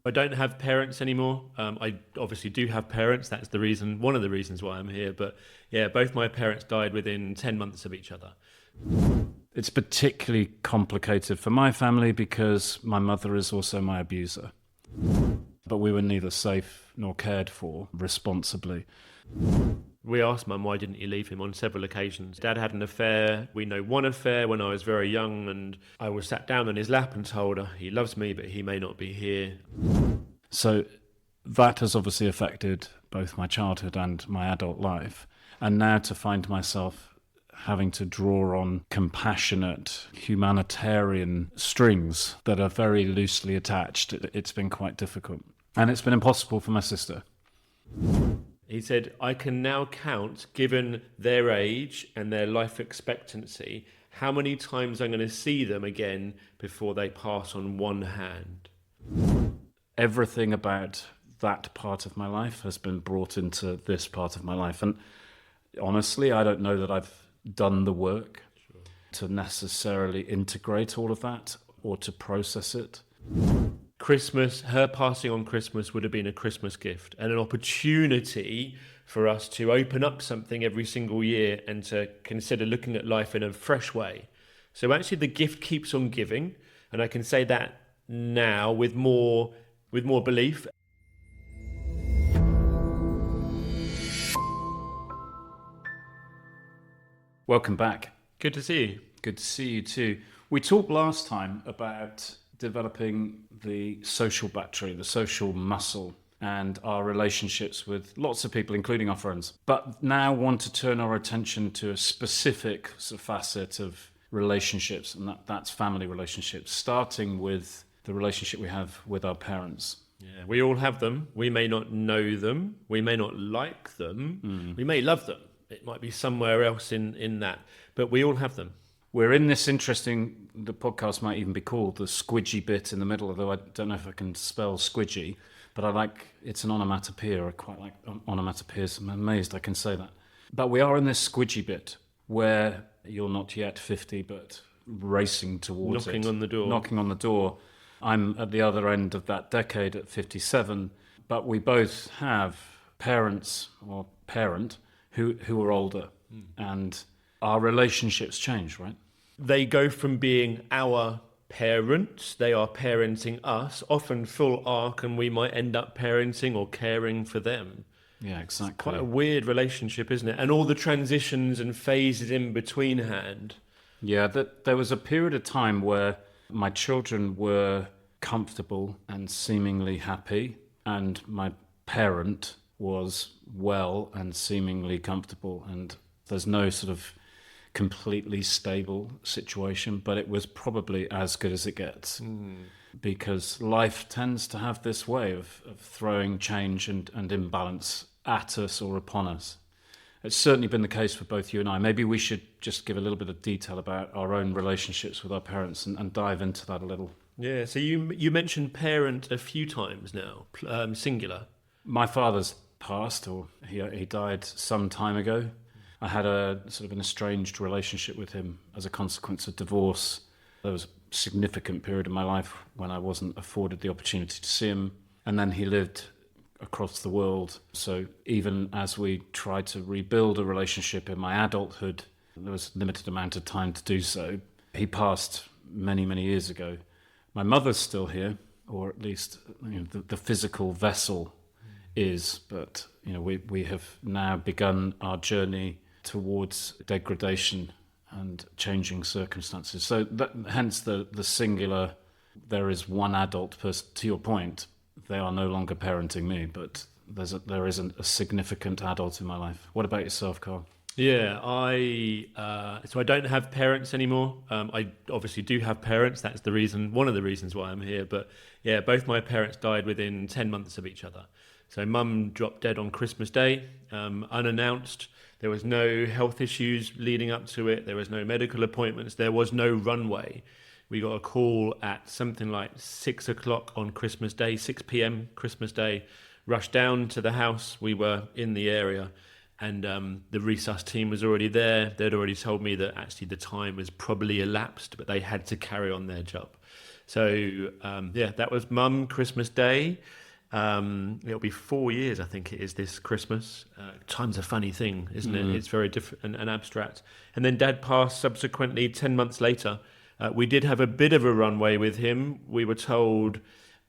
I don't have parents anymore. I obviously do have parents. That's the reason, one of the reasons why I'm here. But yeah, both my parents died within 10 months of each other. It's particularly complicated for my family because my mother is also my abuser. But we were neither safe nor cared for responsibly. We asked Mum, why didn't you leave him on several occasions? Dad had an affair. We know one affair when I was very young, and I was sat down on his lap and told her he loves me, but he may not be here. So that has obviously affected both my childhood and my adult life. And now to find myself having to draw on compassionate humanitarian strings that are very loosely attached, it's been quite difficult. And it's been impossible for my sister. He said, I can now count, given their age and their life expectancy, how many times I'm going to see them again before they pass on one hand. Everything about that part of my life has been brought into this part of my life. And honestly, I don't know that I've done the work to necessarily integrate all of that or to process it. Christmas, her passing on Christmas would have been a Christmas gift and an opportunity for us to open up something every single year and to consider looking at life in a fresh way. So actually the gift keeps on giving, and I can say that now with more belief. Welcome back. Good to see you. Good to see you too. We talked last time about developing the social battery, the social muscle, and our relationships with lots of people, including our friends. But now want to turn our attention to a specific sort of facet of relationships, and that's family relationships, starting with the relationship we have with our parents. Yeah, we all have them. We may not know them. We may not like them. We may love them. It might be somewhere else in that. But we all have them. We're in this interesting, the podcast might even be called the squidgy bit in the middle, although I don't know if I can spell squidgy, but it's an onomatopoeia. I quite like onomatopoeias. I'm amazed I can say that. But we are in this squidgy bit where you're not yet 50, but racing towards Knocking it. on the door. Knocking on the door. I'm at the other end of that decade at 57, but we both have parents or parent who are older, and our relationships change, right? They go from being our parents, they are parenting us, often full arc, and we might end up parenting or caring for them. Yeah, exactly. It's quite a weird relationship, isn't it? And all the transitions and phases in between hand. Yeah, there was a period of time where my children were comfortable and seemingly happy, and my parent was well and seemingly comfortable, and there's no sort of completely stable situation, but it was probably as good as it gets. Because life tends to have this way of throwing change and imbalance at us or upon us. It's certainly been the case for both you and I. Maybe we should just give a little bit of detail about our own relationships with our parents and dive into that a little. Yeah, so you mentioned parent a few times now, singular. My father's passed, or he died some time ago. I had a sort of an estranged relationship with him as a consequence of divorce. There was a significant period of my life when I wasn't afforded the opportunity to see him. And then he lived across the world. So even as we tried to rebuild a relationship in my adulthood, there was a limited amount of time to do so. He passed many, many years ago. My mother's still here, or at least the physical vessel is, but we have now begun our journey towards degradation and changing circumstances. So hence the singular, there is one adult person. To your point, they are no longer parenting me, but there isn't a significant adult in my life. What about yourself, Karl? Yeah, so I don't have parents anymore. I obviously do have parents. That's the reason, one of the reasons why I'm here. But yeah, both my parents died within 10 months of each other. So Mum dropped dead on Christmas Day, unannounced. There was no health issues leading up to it. There was no medical appointments. There was no runway. We got a call at something like 6 o'clock on Christmas Day, 6 p.m. Christmas Day. Rushed down to the house. We were in the area, and the resus team was already there. They'd already told me that actually the time was probably elapsed, but they had to carry on their job. So that was Mum Christmas Day. It'll be 4 years, I think it is, this Christmas. Time's a funny thing, isn't it? It's very different and abstract. And then Dad passed subsequently 10 months later. We did have a bit of a runway with him. We were told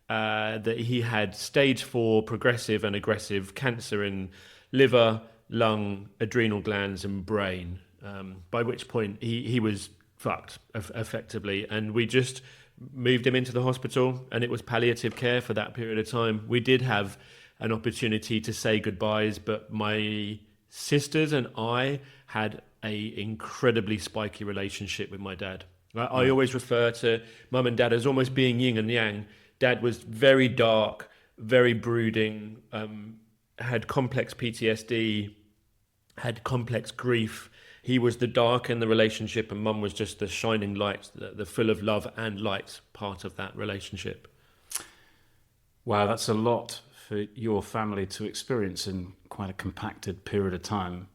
that he had stage 4 progressive and aggressive cancer in liver, lung, adrenal glands and brain, by which point he was fucked effectively, and we just moved him into the hospital, and it was palliative care for that period of time. We did have an opportunity to say goodbyes, but my sisters and I had a incredibly spiky relationship with my dad. I always refer to Mum and Dad as almost being yin and yang. Dad was very dark, very brooding, had complex PTSD, had complex grief. He was the dark in the relationship, and Mum was just the shining light, the full of love and light part of that relationship. Wow, that's a lot for your family to experience in quite a compacted period of time.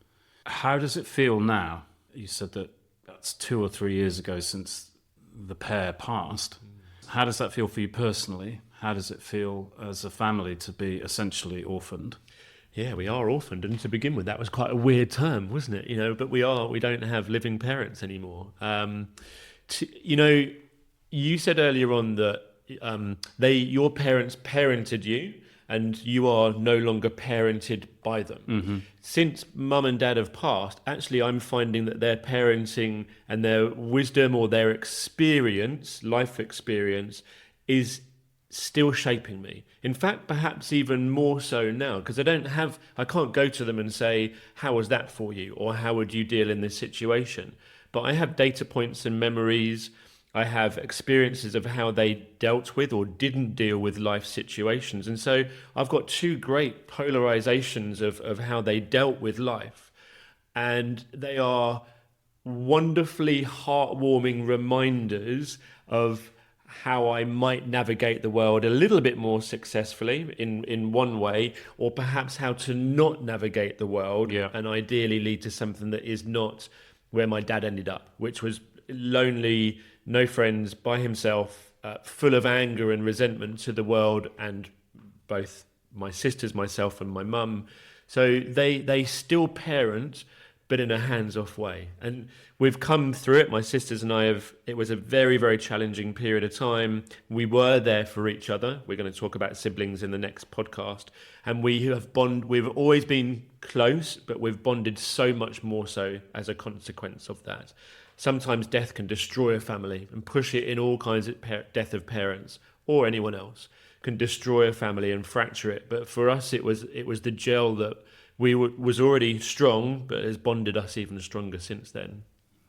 How does it feel now? You said that that's 2 or 3 years ago since the pair passed. How does that feel for you personally? How does it feel as a family to be essentially orphaned? Yeah, we are orphaned, and to begin with, that was quite a weird term, wasn't it? But we don't have living parents anymore. You said earlier on that your parents parented you, and you are no longer parented by them. Mm-hmm. Since Mum and Dad have passed, actually, I'm finding that their parenting and their wisdom or their experience, life experience, is still shaping me. In fact, perhaps even more so now, because I can't go to them and say, how was that for you? Or how would you deal in this situation? But I have data points and memories. I have experiences of how they dealt with or didn't deal with life situations. And so I've got 2 great polarizations of how they dealt with life. And they are wonderfully heartwarming reminders of how I might navigate the world a little bit more successfully in one way, or perhaps how to not navigate the world and ideally lead to something that is not where my dad ended up, which was lonely, no friends, by himself, full of anger and resentment to the world and both my sisters, myself and my mum. So they still parent, but in a hands-off way. And we've come through it. My sisters and I it was a very, very challenging period of time. We were there for each other. We're going to talk about siblings in the next podcast. And we've always been close, but we've bonded so much more so as a consequence of that. Sometimes death can destroy a family and push it in all kinds of death of parents or anyone else can destroy a family and fracture it. But for us, it was the gel that was already strong, but has bonded us even stronger since then.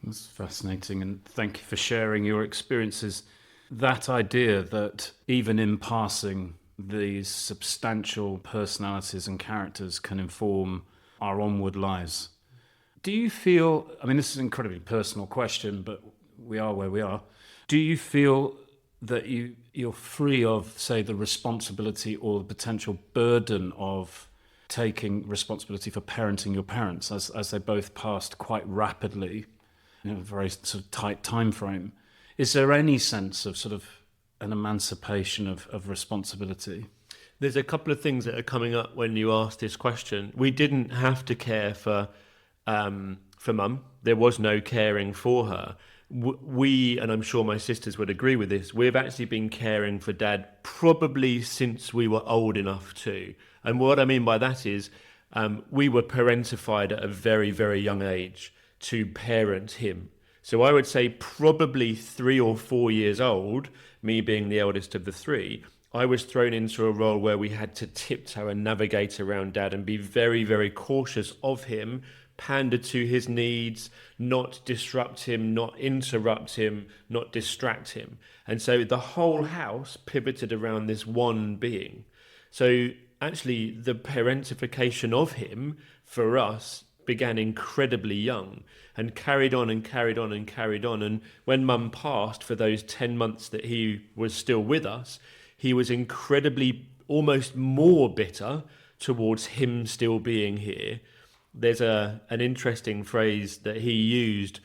That's fascinating, and thank you for sharing your experiences. That idea that even in passing, these substantial personalities and characters can inform our onward lives. Do you feel, this is an incredibly personal question, but we are where we are. Do you feel that you're free of, say, the responsibility or the potential burden of taking responsibility for parenting your parents as they both passed quite rapidly in a very sort of tight time frame? Is there any sense of sort of an emancipation of responsibility? There's a couple of things that are coming up when you ask this question. We didn't have to care for Mum. There was no caring for her. We, and I'm sure my sisters would agree with this, we've actually been caring for Dad probably since we were old enough to. And what I mean by that is we were parentified at a very, very young age to parent him. So I would say probably 3 or 4 years old, me being the eldest of the 3, I was thrown into a role where we had to tiptoe and navigate around Dad and be very, very cautious of him, pander to his needs, not disrupt him, not interrupt him, not distract him. And so the whole house pivoted around this one being. So actually the parentification of him for us began incredibly young and carried on and carried on and carried on. And when Mum passed, for those 10 months that he was still with us, he was incredibly, almost more bitter towards him still being here. There's an interesting phrase that he used.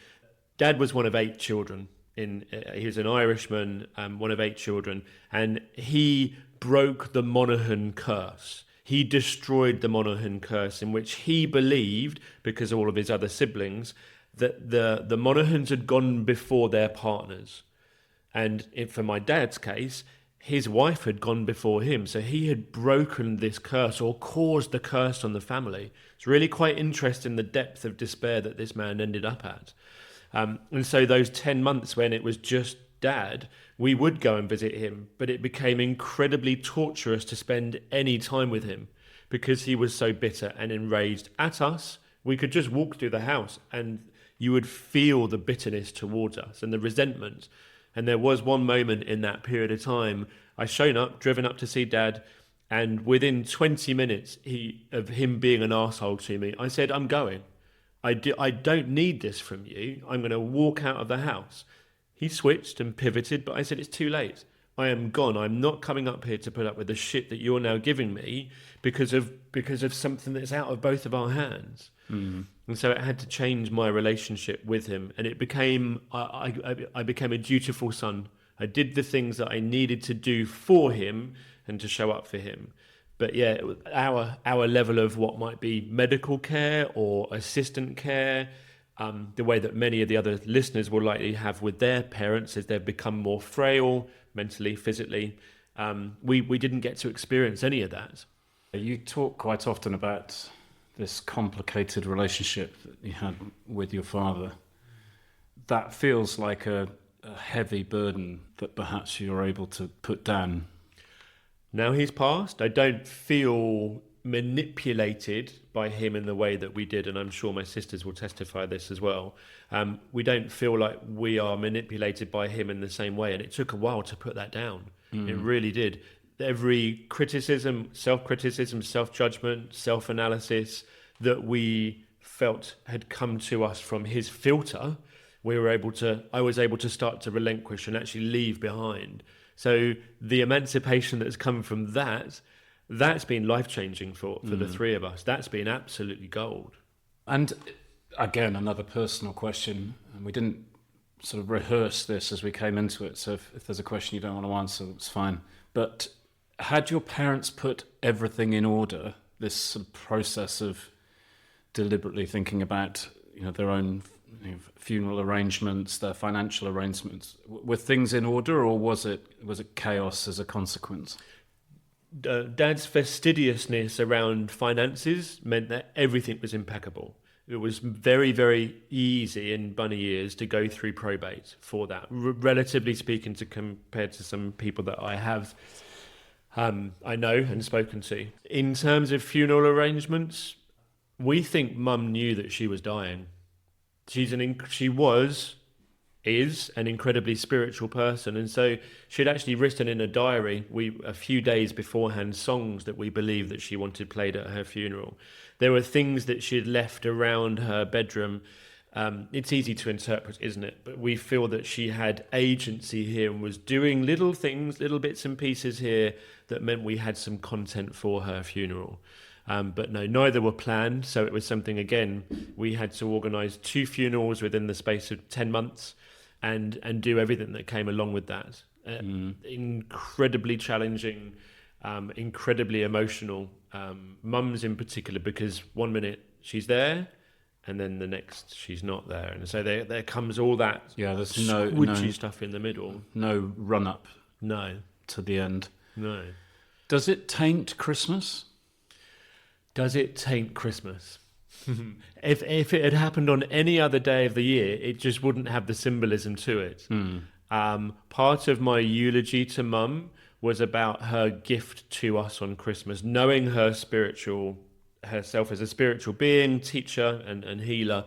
Dad was one of 8 children. He was an Irishman, one of 8 children, and he broke the Monaghan curse. He destroyed the Monaghan curse, in which he believed, because of all of his other siblings, that the Monaghans had gone before their partners. And for my dad's case, his wife had gone before him. So he had broken this curse, or caused the curse on the family. It's really quite interesting, the depth of despair that this man ended up at. And so those 10 months when it was just Dad, we would go and visit him, but it became incredibly torturous to spend any time with him because he was so bitter and enraged at us. We could just walk through the house and you would feel the bitterness towards us and the resentment. And there was one moment in that period of time, I driven up to see Dad, and within 20 minutes of him being an arsehole to me, I said, I'm going. I don't need this from you. I'm going to walk out of the house. He switched and pivoted, but I said, it's too late. I am gone. I'm not coming up here to put up with the shit that you're now giving me because of something that's out of both of our hands. Mm. And so it had to change my relationship with him, and it became I became a dutiful son. I did the things that I needed to do for him and to show up for him. But yeah, our level of what might be medical care or assistant care, the way that many of the other listeners will likely have with their parents as they've become more frail, mentally, physically, we didn't get to experience any of that. You talk quite often about this complicated relationship that you had with your father. That feels like a heavy burden that perhaps you're able to put down. Now he's passed, I don't feel manipulated by him in the way that we did, and I'm sure my sisters will testify this as well. We don't feel like we are manipulated by him in the same way, and it took a while to put that down. It really did. Every criticism, self-criticism, self-judgment, self-analysis that we felt had come to us from his filter, I was able to start to relinquish and actually leave behind. So the emancipation that's come from that's been life-changing for the three of us. That's been absolutely gold. And again, another personal question, and we didn't sort of rehearse this as we came into it, so if there's a question you don't want to answer, it's fine. But had your parents put everything in order, this sort of process of deliberately thinking about their own funeral arrangements, their financial arrangements, were things in order, or was it chaos as a consequence? Dad's fastidiousness around finances meant that everything was impeccable. It was very, very easy in bunny years to go through probate for that, relatively speaking, compared to some people that I have I know and spoken to. In terms of funeral arrangements, we think Mum knew that she was dying. Is an incredibly spiritual person, and so she'd actually written in a diary a few days beforehand songs that we believe that she wanted played at her funeral. There were things that she'd left around her bedroom. It's easy to interpret, isn't it? But we feel that she had agency here and was doing little things, little bits and pieces here that meant we had some content for her funeral. But no, neither were planned. So it was something, again, we had to organise 2 funerals within the space of 10 months and do everything that came along with that. Incredibly challenging, incredibly emotional. Mum's in particular, because one minute she's there and then the next she's not there. And so there comes all that there's squidgy stuff in the middle. No run-up to the end. No. Does it taint Christmas? Does it taint Christmas? If it had happened on any other day of the year, it just wouldn't have the symbolism to it. Part of my eulogy to Mum was about her gift to us on Christmas, knowing herself as a spiritual being, teacher and healer.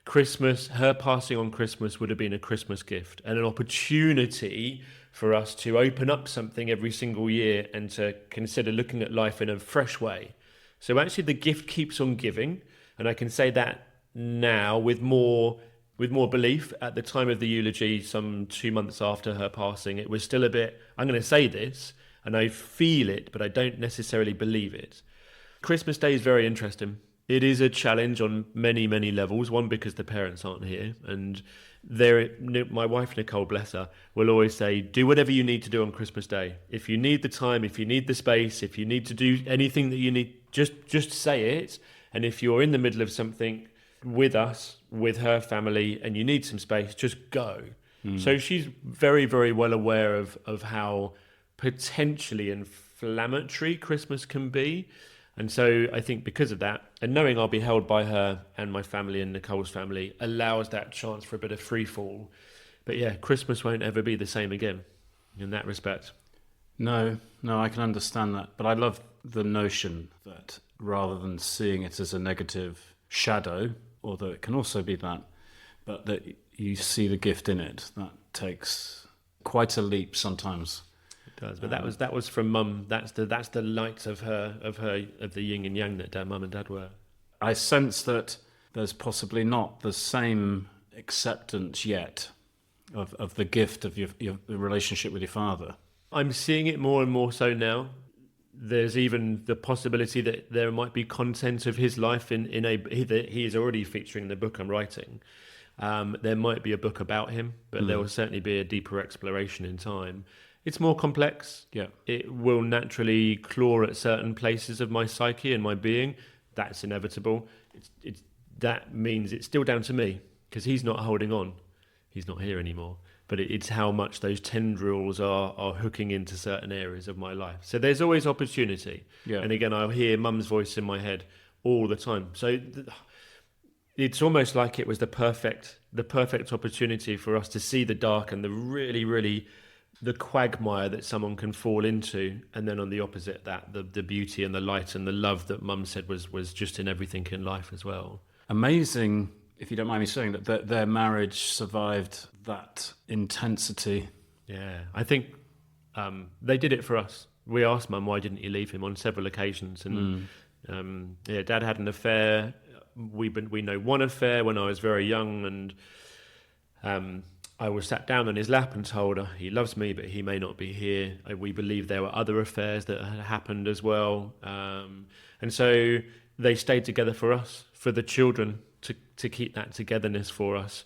Christmas, her passing on Christmas would have been a Christmas gift and an opportunity for us to open up something every single year and to consider looking at life in a fresh way. So actually the gift keeps on giving, and I can say that now with more belief. At the time of the eulogy, some 2 months after her passing, it was still a bit, I'm going to say this, and I feel it, but I don't necessarily believe it. Christmas Day is very interesting. It is a challenge on many, many levels. One, because the parents aren't here, and there, my wife Nicole, bless her, will always say, "Do whatever you need to do on Christmas Day. If you need the time, if you need the space, if you need to do anything that you need, just say it. And if you're in the middle of something with us, with her family, and you need some space, just go." So she's very, very well aware of how potentially inflammatory Christmas can be. And so I think because of that, and knowing I'll be held by her and my family and Nicole's family, allows that chance for a bit of free fall. But yeah, Christmas won't ever be the same again in that respect. No, I can understand that. But I love the notion that rather than seeing it as a negative shadow, although it can also be that, but that you see the gift in it, that takes quite a leap sometimes. Does, but that was from Mum. That's the light of the yin and yang that Mum and Dad were. I sense that there's possibly not the same acceptance yet of the gift of your relationship with your father. I'm seeing it more and more so now. There's even the possibility that there might be content of his life in a that he is already featuring in the book I'm writing. There might be a book about him, but there will certainly be a deeper exploration in time. It's more complex. Yeah. It will naturally claw at certain places of my psyche and my being. That's inevitable. That means it's still down to me, because he's not holding on. He's not here anymore. But it's how much those tendrils are hooking into certain areas of my life. So there's always opportunity. Yeah. And again, I'll hear Mum's voice in my head all the time. So it's almost like it was the perfect opportunity for us to see the dark and the really, really the quagmire that someone can fall into, and then on the opposite, that the beauty and the light and the love that Mum said was just in everything in life as well. Amazing, if you don't mind me saying, that their marriage survived that intensity. Yeah, I think they did it for us. We asked Mum, why didn't you leave him, on several occasions, and Dad had an affair. We know one affair when I was very young, and I was sat down on his lap and told her, he loves me, but he may not be here. We believe there were other affairs that had happened as well. And so they stayed together for us, for the children, to keep that togetherness for us.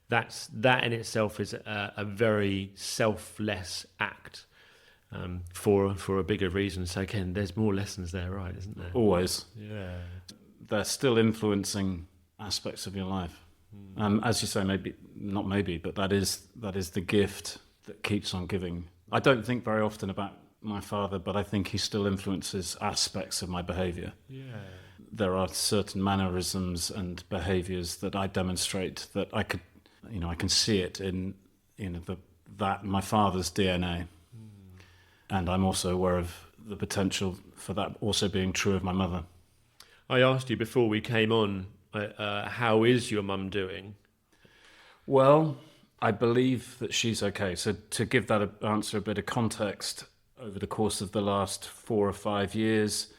That in itself is a very selfless act for a bigger reason. So again, there's more lessons there, right, isn't there? Always. Yeah. They're still influencing aspects of your life. As you say, but that is the gift that keeps on giving. I don't think very often about my father, but I think he still influences aspects of my behaviour. Yeah. There are certain mannerisms and behaviours that I demonstrate that I can see it in my father's DNA, and I'm also aware of the potential for that also being true of my mother. I asked you before we came on, how is your mum doing? Well, I believe that she's okay. So to give that answer a bit of context, over the course of the last 4 or 5 years,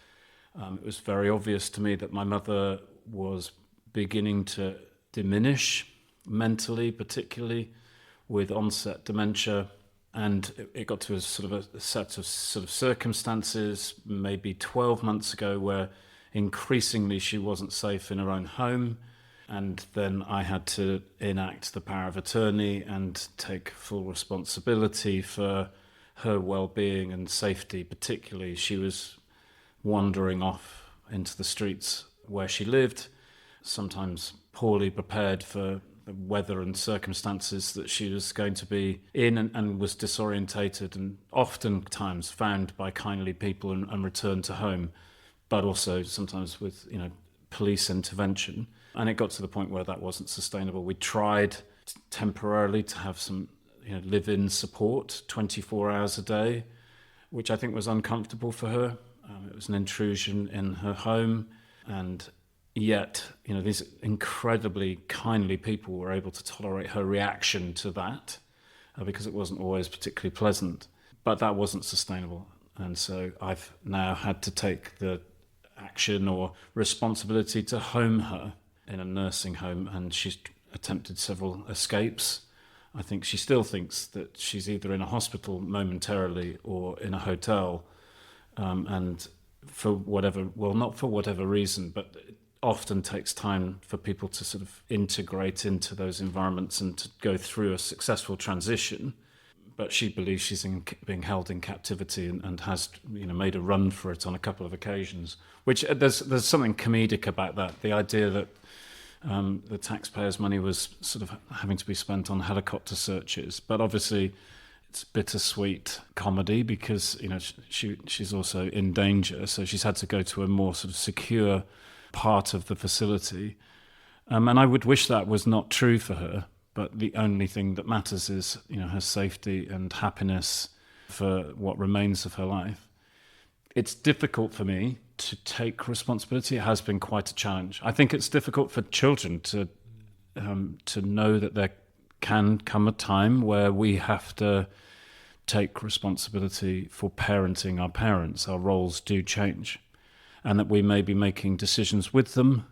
it was very obvious to me that my mother was beginning to diminish mentally, particularly with onset dementia. And it got to a sort of a set of sort of circumstances, maybe 12 months ago, where increasingly she wasn't safe in her own home. And then I had to enact the power of attorney and take full responsibility for her well-being and safety. Particularly, she was wandering off into the streets where she lived, sometimes poorly prepared for the weather and circumstances that she was going to be in, and was disorientated, and oftentimes found by kindly people and returned to home, but also sometimes with police intervention. And it got to the point where that wasn't sustainable. We tried temporarily to have some live-in support 24 hours a day, which I think was uncomfortable for her. It was an intrusion in her home, and yet these incredibly kindly people were able to tolerate her reaction to that, because it wasn't always particularly pleasant. But that wasn't sustainable, and so I've now had to take the action or responsibility to home her in a nursing home, and she's attempted several escapes. I think she still thinks that she's either in a hospital momentarily or in a hotel, and for whatever, well, not for whatever reason, but often takes time for people to sort of integrate into those environments and to go through a successful transition. But she believes she's being held in captivity and has, made a run for it on a couple of occasions. Which there's something comedic about that. The idea that the taxpayers' money was sort of having to be spent on helicopter searches, but obviously it's bittersweet comedy because she's also in danger, so she's had to go to a more sort of secure part of the facility, and I would wish that was not true for her. But the only thing that matters is her safety and happiness for what remains of her life. It's difficult for me to take responsibility. It has been quite a challenge. I think it's difficult for children to know that there can come a time where we have to take responsibility for parenting our parents. Our roles do change, and that we may be making decisions with them,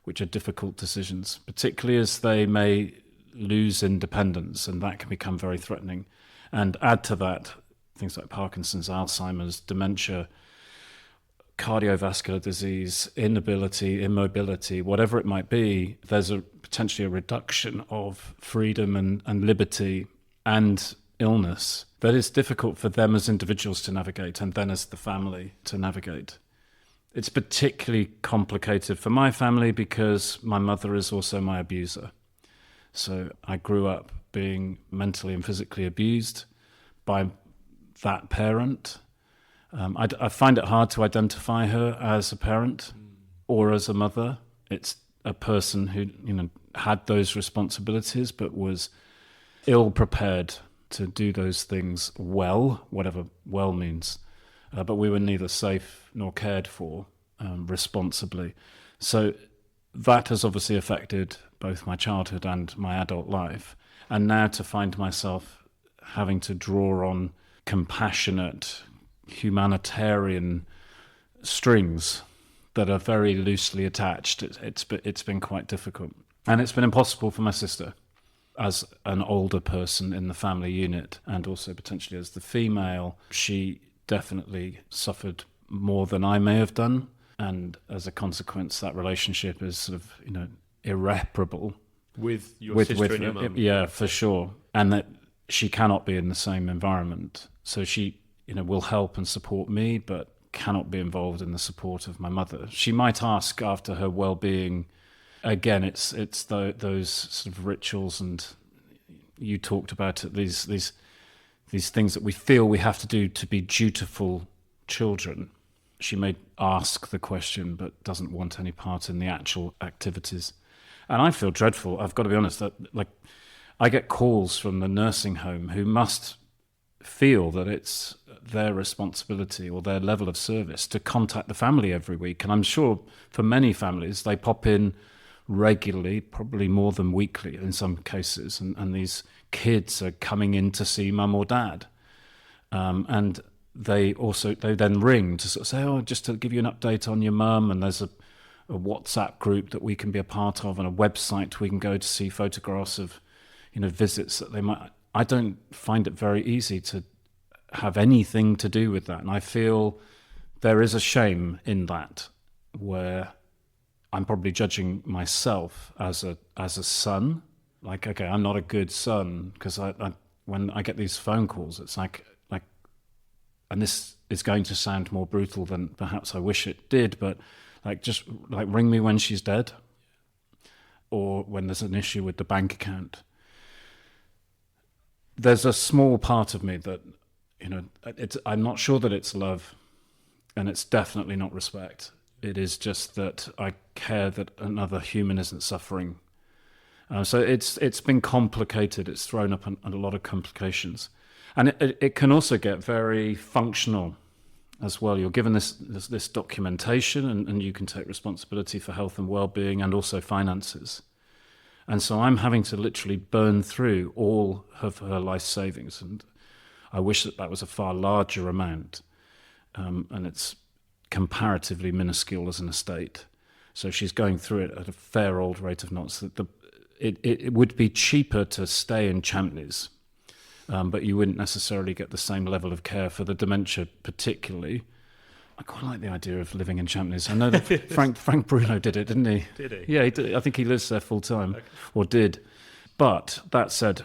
which are difficult decisions, particularly as they may lose independence, and that can become very threatening. And add to that things like Parkinson's, Alzheimer's, dementia, cardiovascular disease, inability, immobility, whatever it might be. There's potentially a reduction of freedom and liberty and illness that is difficult for them as individuals to navigate, and then as the family to navigate. It's particularly complicated for my family because my mother is also my abuser. So I grew up being mentally and physically abused by that parent. I find it hard to identify her as a parent or as a mother. It's a person who had those responsibilities but was ill prepared to do those things well, whatever well means. But we were neither safe nor cared for responsibly. So that has obviously affected both my childhood and my adult life. And now to find myself having to draw on compassionate, humanitarian strings that are very loosely attached, it's been quite difficult. And it's been impossible for my sister as an older person in the family unit, and also potentially as the female. She definitely suffered more than I may have done. And as a consequence, that relationship is sort of, irreparable. With your sister and your mum? Yeah, for sure. And that she cannot be in the same environment. So she, will help and support me, but cannot be involved in the support of my mother. She might ask after her well-being. Again, it's those sort of rituals, and you talked about it, these things that we feel we have to do to be dutiful children. She may ask the question, but doesn't want any part in the actual activities. And I feel dreadful. I've got to be honest, that I get calls from the nursing home who must feel that it's their responsibility or their level of service to contact the family every week. And I'm sure for many families, they pop in regularly, probably more than weekly in some cases. And these kids are coming in to see mum or dad. And they then ring to sort of say, just to give you an update on your mum, and there's a WhatsApp group that we can be a part of, and a website we can go to see photographs of, visits that they might. I don't find it very easy to have anything to do with that, and I feel there is a shame in that, where I'm probably judging myself as a son. Like, okay, I'm not a good son because I when I get these phone calls, it's like. And this is going to sound more brutal than perhaps I wish it did, but just ring me when she's dead, or when there's an issue with the bank account. There's a small part of me that, I'm not sure that it's love, and it's definitely not respect. It is just that I care that another human isn't suffering. So it's been complicated. It's thrown up a lot of complications. And it can also get very functional as well. You're given this documentation, and you can take responsibility for health and well-being and also finances. And so I'm having to literally burn through all of her life savings. And I wish that was a far larger amount. And it's comparatively minuscule as an estate. So she's going through it at a fair old rate of knots. It would be cheaper to stay in Champneys. But you wouldn't necessarily get the same level of care for the dementia particularly. I quite like the idea of living in Champneys. I know that Frank Bruno did it, didn't he? Did he? Yeah, he did. I think he lives there full time, Okay. or did. But that said,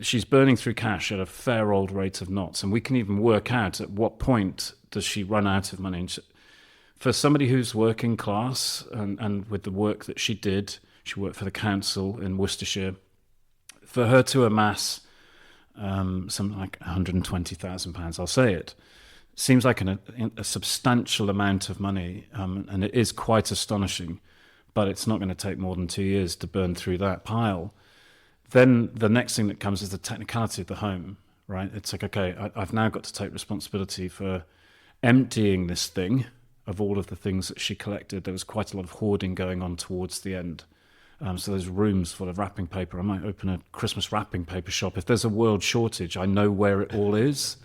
she's burning through cash at a fair old rate of knots, and we can even work out at what point does she run out of money. And for somebody who's working class, and with the work that she did, she worked for the council in Worcestershire, for her to amass something like £120,000, I'll say it, seems like a substantial amount of money, and it is quite astonishing, but it's not going to take more than 2 years to burn through that pile. Then the next thing that comes is the technicality of the home, right? It's like, okay, I've now got to take responsibility for emptying this thing of all of the things that she collected. There was quite a lot of hoarding going on towards the end. So there's rooms full of wrapping paper. I might open a Christmas wrapping paper shop. If there's a world shortage, I know where it all is.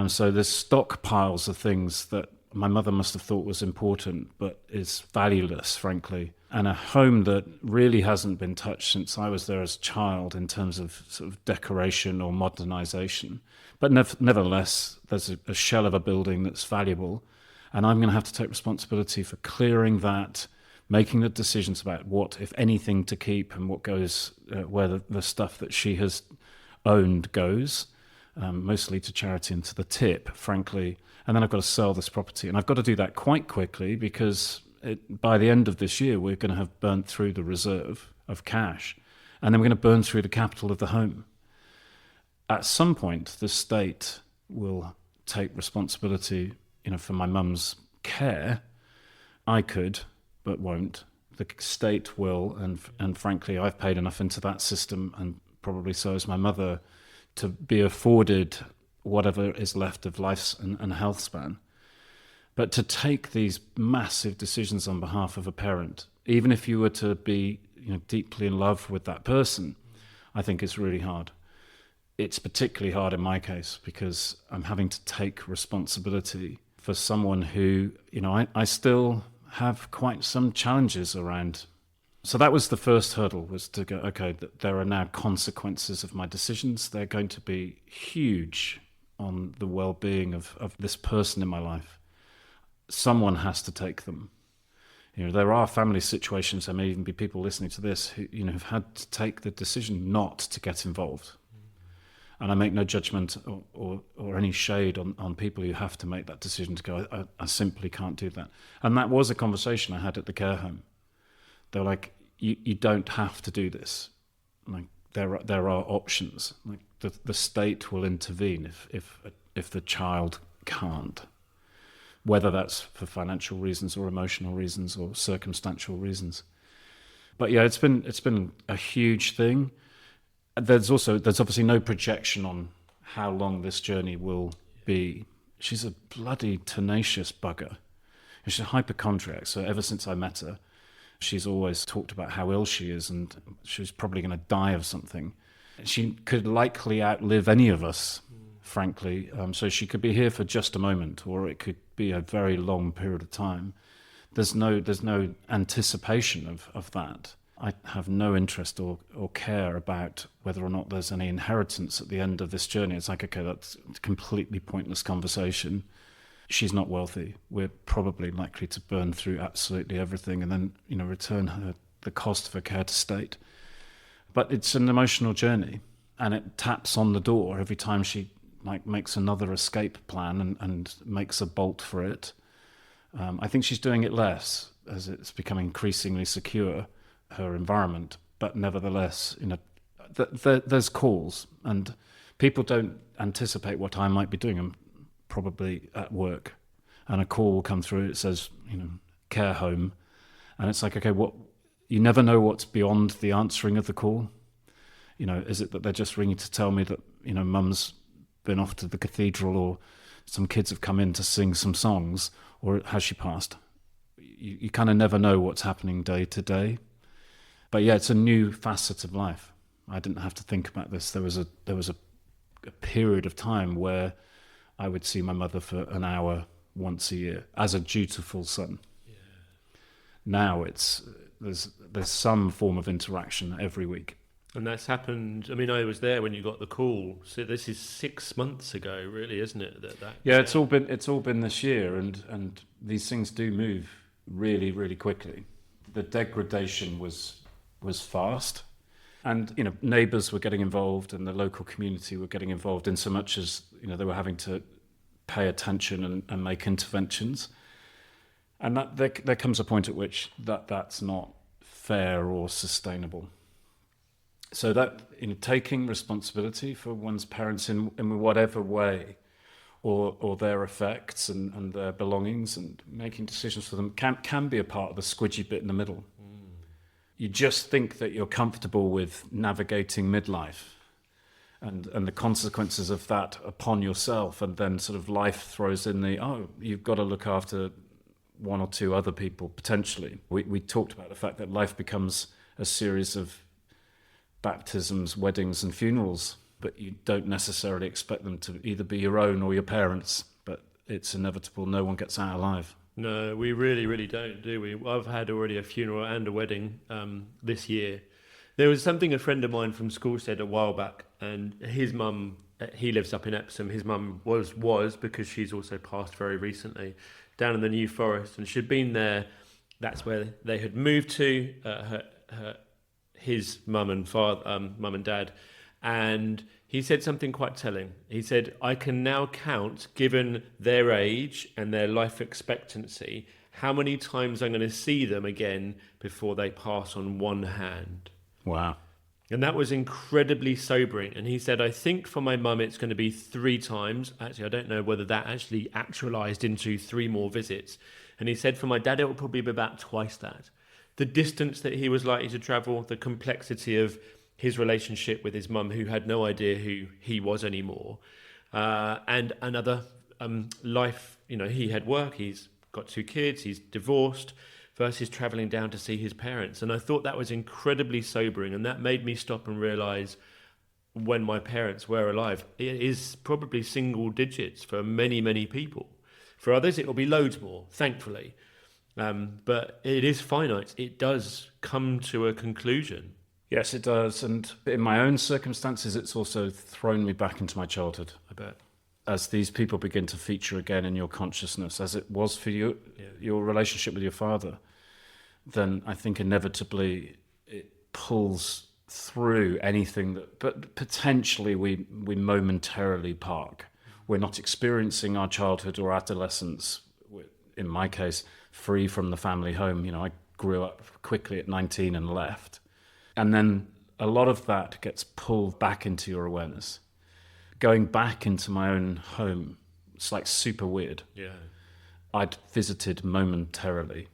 So there's stockpiles of things that my mother must have thought was important, but is valueless, frankly. And a home that really hasn't been touched since I was there as a child in terms of sort of decoration or modernisation. But nevertheless, there's a shell of a building that's valuable. And I'm going to have to take responsibility for clearing that, making the decisions about what, if anything, to keep and what goes, where the stuff that she has owned goes. Mostly to charity and to the tip, frankly. And then I've got to sell this property. And I've got to do that quite quickly because by the end of this year, we're going to have burnt through the reserve of cash. And then we're going to burn through the capital of the home. At some point, the state will take responsibility, for my mum's care. I could, but won't. The state will. And frankly, I've paid enough into that system, and probably so has my mother, to be afforded whatever is left of life's and health span. But to take these massive decisions on behalf of a parent, even if you were to be deeply in love with that person, I think it's really hard. It's particularly hard in my case because I'm having to take responsibility for someone who, I still have quite some challenges around. So that was the first hurdle, was to go, okay, there are now consequences of my decisions. They're going to be huge on the well-being of this person in my life. Someone has to take them. There are family situations, there may even be people listening to this who, have had to take the decision not to get involved. And I make no judgment or any shade on people who have to make that decision to go, I simply can't do that. And that was a conversation I had at the care home. They were like, you don't have to do this. Like there are options. Like the state will intervene if the child can't, whether that's for financial reasons or emotional reasons or circumstantial reasons. But yeah, it's been a huge thing. There's obviously no projection on how long this journey will be. She's a bloody tenacious bugger. She's a hypochondriac. So ever since I met her, she's always talked about how ill she is and she's probably going to die of something. She could likely outlive any of us, frankly. So she could be here for just a moment, or it could be a very long period of time. There's no anticipation of that. I have no interest or care about whether or not there's any inheritance at the end of this journey. It's like, okay, that's a completely pointless conversation. She's not wealthy. We're probably likely to burn through absolutely everything and then, return the cost of her care to state. But it's an emotional journey, and it taps on the door every time she makes another escape plan and makes a bolt for it. I think she's doing it less as it's becoming increasingly secure, her environment. But nevertheless, there's calls, and people don't anticipate what I might be doing. I'm probably at work, and a call will come through. It says, care home, and it's like, okay, what? You never know what's beyond the answering of the call. Is it that they're just ringing to tell me that mum's been off to the cathedral, or some kids have come in to sing some songs, or has she passed? You kind of never know what's happening day to day. But yeah, it's a new facet of life. I didn't have to think about this. There was a period of time where I would see my mother for an hour once a year as a dutiful son. Yeah. Now there's some form of interaction every week. And that's happened. I mean, I was there when you got the call. So this is 6 months ago, really, isn't it? Yeah, it's all been this year, and these things do move really, really quickly. The degradation was fast, and neighbours were getting involved, and the local community were getting involved in so much as they were having to pay attention and make interventions. And that there comes a point at which that's not fair or sustainable. So that taking responsibility for one's parents in whatever way, or their effects and their belongings, and making decisions for them can be a part of the squidgy bit in the middle. You just think that you're comfortable with navigating midlife and the consequences of that upon yourself, and then sort of life throws in you've got to look after one or two other people potentially. We talked about the fact that life becomes a series of baptisms, weddings and funerals, but you don't necessarily expect them to either be your own or your parents, but it's inevitable. No one gets out alive. No, we really, really don't, do we? I've had already a funeral and a wedding this year. There was something a friend of mine from school said a while back, and his mum, he lives up in Epsom, his mum was because she's also passed very recently, down in the New Forest, and she'd been there. That's where they had moved to, his mum and dad, and he said something quite telling. He said, I can now count, given their age and their life expectancy, how many times I'm going to see them again before they pass on one hand. Wow. And that was incredibly sobering. And he said, I think for my mum it's going to be 3 times. Actually, I don't know whether that actually actualised into 3 more visits. And he said for my dad it will probably be about twice that. The distance that he was likely to travel, the complexity of his relationship with his mum, who had no idea who he was anymore, and another life. He had work, he's got 2 kids, he's divorced, versus travelling down to see his parents. And I thought that was incredibly sobering, and that made me stop and realise, when my parents were alive, it is probably single digits for many, many people. For others, it will be loads more, thankfully. But it is finite. It does come to a conclusion. Yes, it does. And in my own circumstances, it's also thrown me back into my childhood. I bet. As these people begin to feature again in your consciousness, as it was for you, your relationship with your father, then I think inevitably it pulls through anything but potentially we momentarily park. We're not experiencing our childhood or adolescence, in my case, free from the family home. I grew up quickly at 19 and left. And then a lot of that gets pulled back into your awareness. Going back into my own home, it's like super weird. Yeah. I'd visited momentarily,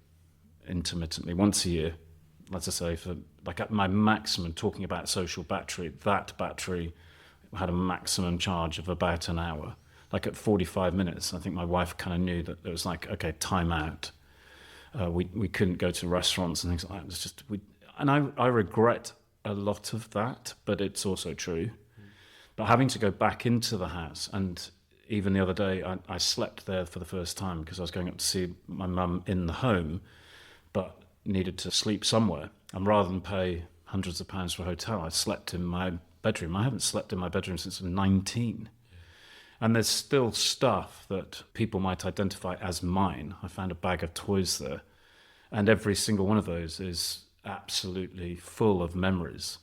intermittently, once a year, let's just say, for like at my maximum, talking about social battery, that battery had a maximum charge of about an hour. Like at 45 minutes, I think my wife kind of knew that it was like, okay, time out. We couldn't go to restaurants and things like that. It was just, I regret a lot of that, but it's also true. But having to go back into the house, and even the other day, I slept there for the first time because I was going up to see my mum in the home, but needed to sleep somewhere. And rather than pay hundreds of pounds for a hotel, I slept in my bedroom. I haven't slept in my bedroom since I'm 19. And there's still stuff that people might identify as mine. I found a bag of toys there, and every single one of those is absolutely full of memories.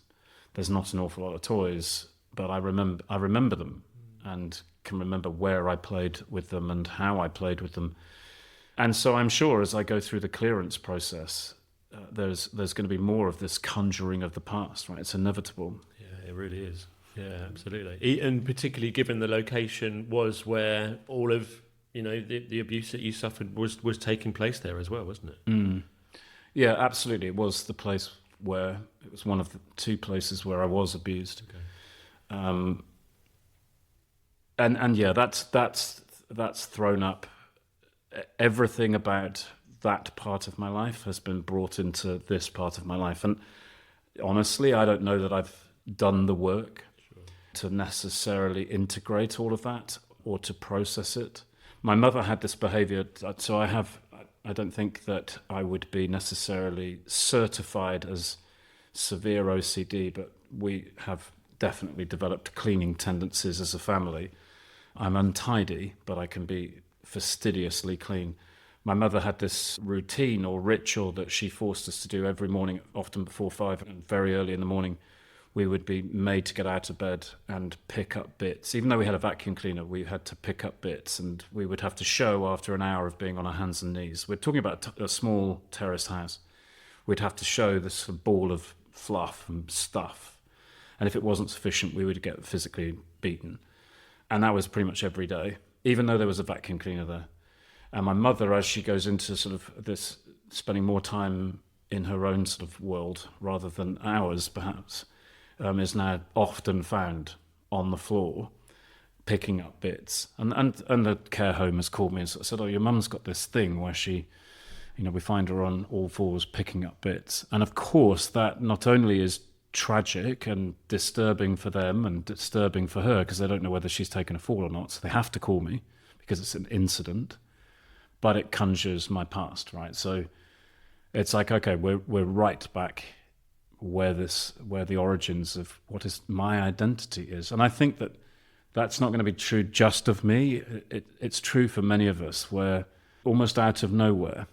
There's not an awful lot of toys, but I remember them and can remember where I played with them and how I played with them. And so I'm sure as I go through the clearance process, there's going to be more of this conjuring of the past, right? It's inevitable. Yeah, it really is. Yeah, absolutely. And particularly given the location was where all of the abuse that you suffered was taking place there as well, wasn't it? Mm. Yeah, absolutely. It was the place where it was one of the 2 places where I was abused. Okay. And yeah, that's thrown up. Everything about that part of my life has been brought into this part of my life, and honestly, I don't know that I've done the work to necessarily integrate all of that or to process it. My mother had this behavior, so I don't think that I would be necessarily certified as severe OCD, but we have definitely developed cleaning tendencies as a family. I'm untidy, but I can be fastidiously clean. My mother had this routine or ritual that she forced us to do every morning, often before 5 and very early in the morning. We would be made to get out of bed and pick up bits. Even though we had a vacuum cleaner, we had to pick up bits, and we would have to show after an hour of being on our hands and knees. We're talking about a small terraced house. We'd have to show this ball of fluff and stuff. And if it wasn't sufficient, we would get physically beaten. And that was pretty much every day, even though there was a vacuum cleaner there. And my mother, as she goes into sort of this, spending more time in her own sort of world rather than ours, perhaps, is now often found on the floor picking up bits. And the care home has called me and said, "Oh, your mum's got this thing where she, we find her on all fours picking up bits." And of course, that not only is tragic and disturbing for them and disturbing for her, because they don't know whether she's taken a fall or not, so they have to call me because it's an incident, but it conjures my past, right? So it's like, okay, we're right back where the origins of what is my identity is. And I think that that's not going to be true just of me. It's true for many of us, where almost out of nowhere,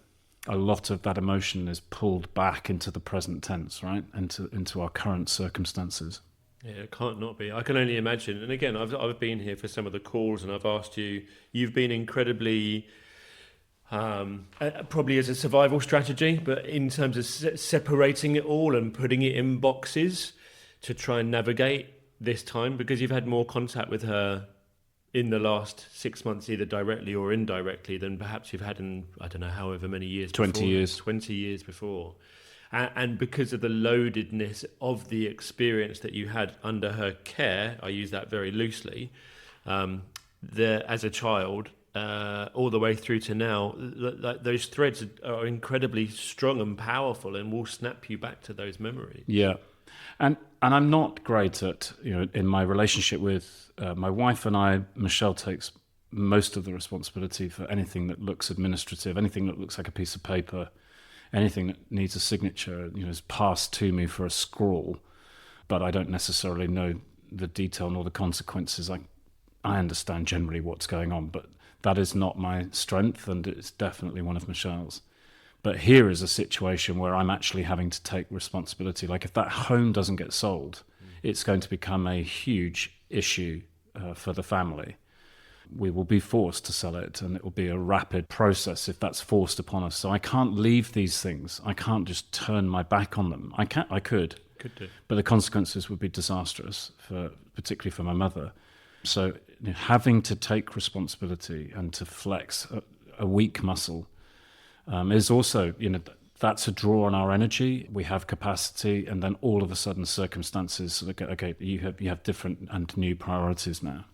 a lot of that emotion is pulled back into the present tense, right? Into our current circumstances. Yeah, it can't not be. I can only imagine. And again, I've been here for some of the calls, and I've asked you. You've been incredibly, probably as a survival strategy, but in terms of separating it all and putting it in boxes to try and navigate this time, because you've had more contact with her in the last 6 months, either directly or indirectly, than perhaps you've had in, I don't know, however many years 20 years. 20 years before. And because of the loadedness of the experience that you had under her care, I use that very loosely, as a child, all the way through to now, those threads are incredibly strong and powerful and will snap you back to those memories. Yeah. And I'm not great at, in my relationship with my wife and I, Michelle takes most of the responsibility for anything that looks administrative, anything that looks like a piece of paper, anything that needs a signature, is passed to me for a scrawl, but I don't necessarily know the detail nor the consequences. I understand generally what's going on, but that is not my strength, and it's definitely one of Michelle's. But here is a situation where I'm actually having to take responsibility. Like if that home doesn't get sold, it's going to become a huge issue for the family. We will be forced to sell it, and it will be a rapid process if that's forced upon us. So I can't leave these things. I can't just turn my back on them. I could do, but the consequences would be disastrous, particularly for my mother. So having to take responsibility and to flex a weak muscle is also, that's a draw on our energy. We have capacity, and then all of a sudden circumstances, okay, you have different and new priorities now.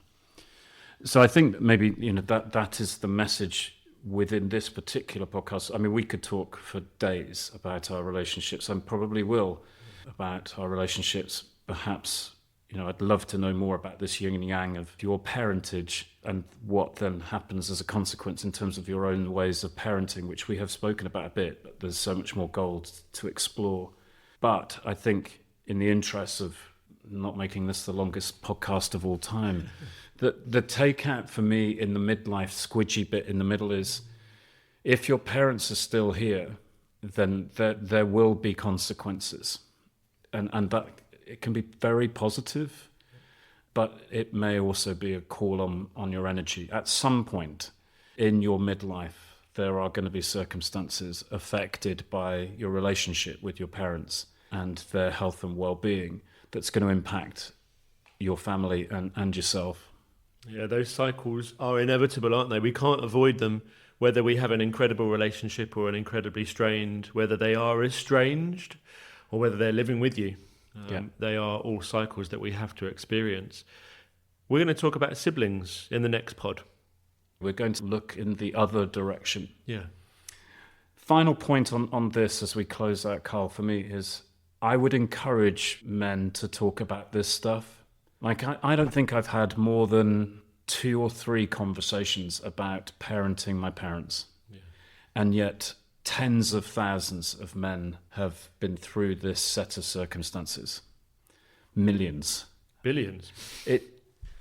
So I think maybe, that is the message within this particular podcast. I mean, we could talk for days about our relationships, and probably will, about our relationships. Perhaps, I'd love to know more about this yin and yang of your parentage and what then happens as a consequence in terms of your own ways of parenting, which we have spoken about a bit, but there's so much more gold to explore. But I think in the interest of not making this the longest podcast of all time, the takeout for me in the midlife squidgy bit in the middle is, if your parents are still here, then there will be consequences. And that it can be very positive, but it may also be a call on your energy. At some point in your midlife, there are going to be circumstances affected by your relationship with your parents and their health and well-being that's going to impact your family and yourself. Yeah, those cycles are inevitable, aren't they? We can't avoid them, whether we have an incredible relationship or an incredibly strained, whether they are estranged or whether they're living with you. They are all cycles that we have to experience. We're going to talk about siblings in the next pod. We're going to look in the other direction. Yeah. Final point on this as we close out, Karl, for me is I would encourage men to talk about this stuff. Like, I don't think I've had more than 2 or 3 conversations about parenting my parents. Yeah. And yet tens of thousands of men have been through this set of circumstances. Millions. Billions.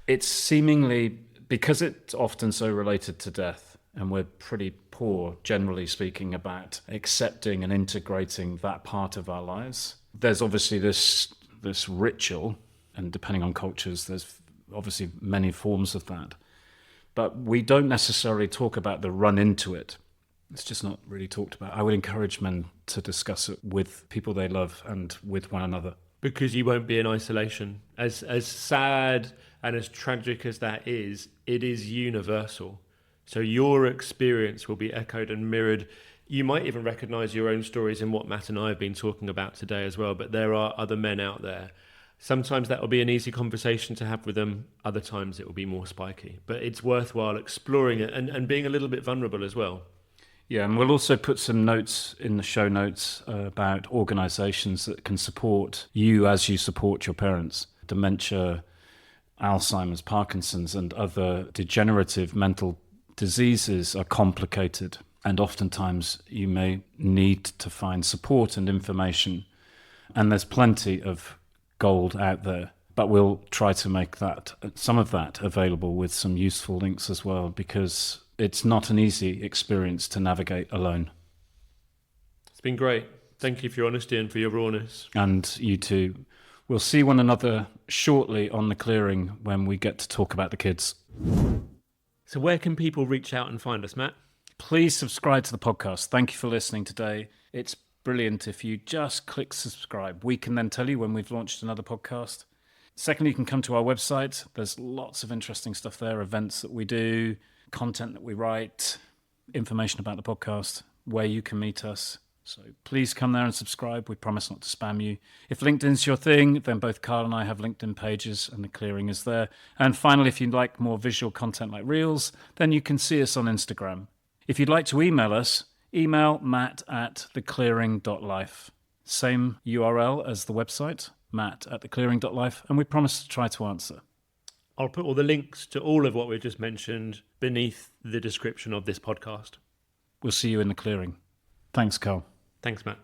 It's seemingly, because it's often so related to death, and we're pretty poor, generally speaking, about accepting and integrating that part of our lives. There's obviously this ritual, and depending on cultures, there's obviously many forms of that. But we don't necessarily talk about the run into it. It's just not really talked about. I would encourage men to discuss it with people they love and with one another. Because you won't be in isolation. As sad and as tragic as that is, it is universal. So your experience will be echoed and mirrored. You might even recognize your own stories in what Matt and I have been talking about today as well, but there are other men out there. Sometimes that will be an easy conversation to have with them. Other times it will be more spiky. But it's worthwhile exploring it and being a little bit vulnerable as well. Yeah, and we'll also put some notes in the show notes about organisations that can support you as you support your parents. Dementia, Alzheimer's, Parkinson's, and other degenerative mental diseases are complicated, and oftentimes you may need to find support and information. And there's plenty of gold out there, but we'll try to make some of that available with some useful links as well, because it's not an easy experience to navigate alone. It's been great. Thank you for your honesty and for your rawness. And you too. We'll see one another shortly on The Clearing when we get to talk about the kids. So where can people reach out and find us, Matt? Please subscribe to the podcast. Thank you for listening today. It's brilliant if you just click subscribe. We can then tell you when we've launched another podcast. Secondly, you can come to our website. There's lots of interesting stuff there, events that we do, content that we write, information about the podcast, where you can meet us. So please come there and subscribe. We promise not to spam you. If LinkedIn's your thing, then both Karl and I have LinkedIn pages and The Clearing is there. And finally, if you'd like more visual content like Reels, then you can see us on Instagram. If you'd like to email us, email matt@theclearing.life. Same URL as the website, matt@theclearing.life, and we promise to try to answer. I'll put all the links to all of what we've just mentioned beneath the description of this podcast. We'll see you in The Clearing. Thanks, Karl. Thanks, Matt.